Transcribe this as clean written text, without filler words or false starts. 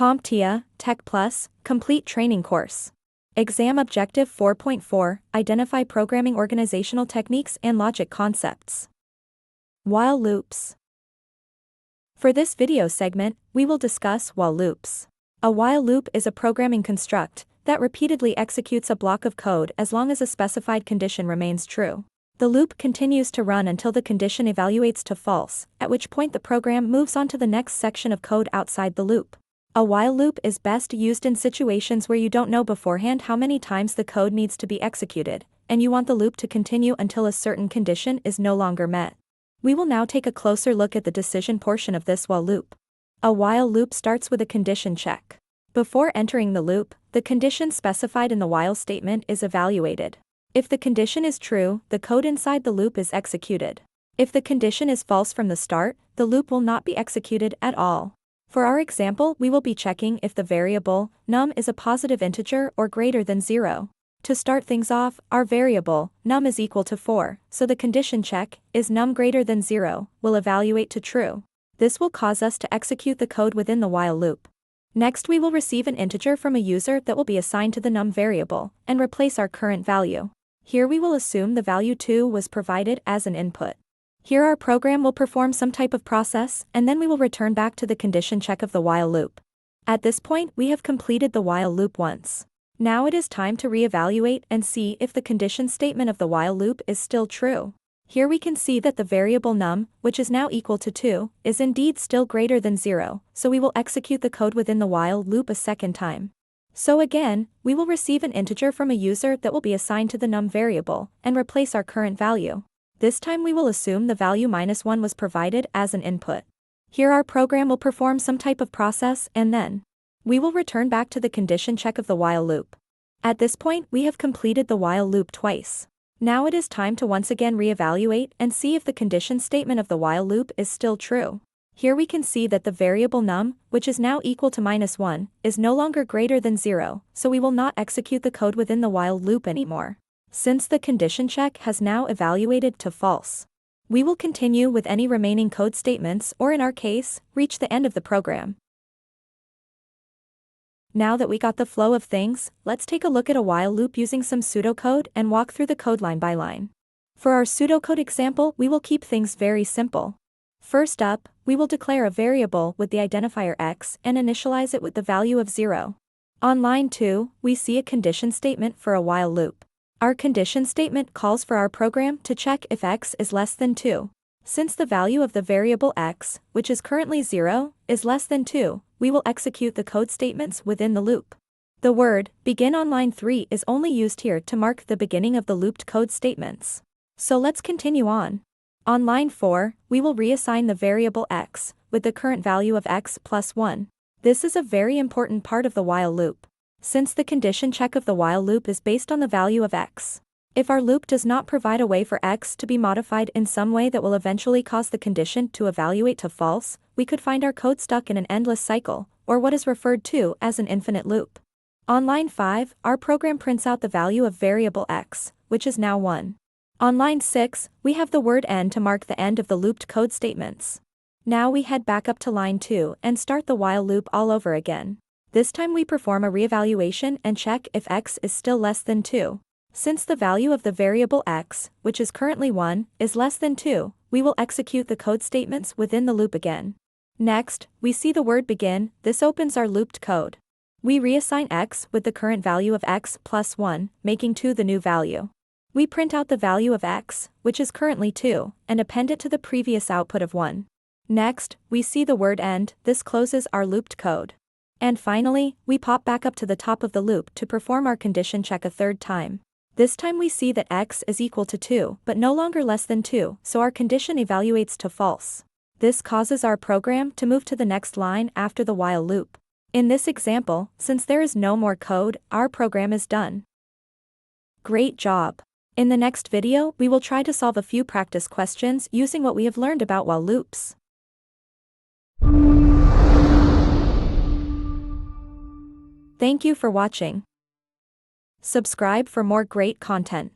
CompTIA Tech Complete Training Course. Exam Objective 4.4 Identify Programming Organizational Techniques and Logic Concepts. While loops. For this video segment, we will discuss while loops. A while loop is a programming construct that repeatedly executes a block of code as long as a specified condition remains true. The loop continues to run until the condition evaluates to false, at which point the program moves on to the next section of code outside the loop. A while loop is best used in situations where you don't know beforehand how many times the code needs to be executed, and you want the loop to continue until a certain condition is no longer met. We will now take a closer look at the decision portion of this while loop. A while loop starts with a condition check. Before entering the loop, the condition specified in the while statement is evaluated. If the condition is true, the code inside the loop is executed. If the condition is false from the start, the loop will not be executed at all. For our example, we will be checking if the variable num is a positive integer or greater than 0. To start things off, our variable num is equal to 4, so the condition check is num greater than 0 will evaluate to true. This will cause us to execute the code within the while loop. Next, we will receive an integer from a user that will be assigned to the num variable and replace our current value. Here we will assume the value 2 was provided as an input. Here our program will perform some type of process, and then we will return back to the condition check of the while loop. At this point, we have completed the while loop once. Now it is time to reevaluate and see if the condition statement of the while loop is still true. Here we can see that the variable num, which is now equal to 2, is indeed still greater than 0, so we will execute the code within the while loop a second time. So again, we will receive an integer from a user that will be assigned to the num variable and replace our current value. This time we will assume the value -1 was provided as an input. Here our program will perform some type of process and then we will return back to the condition check of the while loop. At this point we have completed the while loop twice. Now it is time to once again reevaluate and see if the condition statement of the while loop is still true. Here we can see that the variable num, which is now equal to -1, is no longer greater than 0, so we will not execute the code within the while loop anymore, since the condition check has now evaluated to false. We will continue with any remaining code statements or in our case, reach the end of the program. Now that we got the flow of things, let's take a look at a while loop using some pseudocode and walk through the code line by line. For our pseudocode example, we will keep things very simple. First up, we will declare a variable with the identifier x and initialize it with the value of 0. On line 2, we see a condition statement for a while loop. Our condition statement calls for our program to check if x is less than 2. Since the value of the variable x, which is currently 0, is less than 2, we will execute the code statements within the loop. The word begin on line 3 is only used here to mark the beginning of the looped code statements. So let's continue on. On line 4, we will reassign the variable x with the current value of x plus 1. This is a very important part of the while loop, since the condition check of the while loop is based on the value of x. If our loop does not provide a way for x to be modified in some way that will eventually cause the condition to evaluate to false, we could find our code stuck in an endless cycle, or what is referred to as an infinite loop. On line 5, our program prints out the value of variable x, which is now 1. On line 6, we have the word end to mark the end of the looped code statements. Now we head back up to line 2 and start the while loop all over again. This time we perform a reevaluation and check if x is still less than 2. Since the value of the variable x, which is currently 1, is less than 2, we will execute the code statements within the loop again. Next, we see the word begin. This opens our looped code. We reassign x with the current value of x plus 1, making 2 the new value. We print out the value of x, which is currently 2, and append it to the previous output of 1. Next, we see the word end. This closes our looped code. And finally, we pop back up to the top of the loop to perform our condition check a third time. This time we see that x is equal to 2, but no longer less than 2, so our condition evaluates to false. This causes our program to move to the next line after the while loop. In this example, since there is no more code, our program is done. Great job! In the next video, we will try to solve a few practice questions using what we have learned about while loops. Thank you for watching. Subscribe for more great content.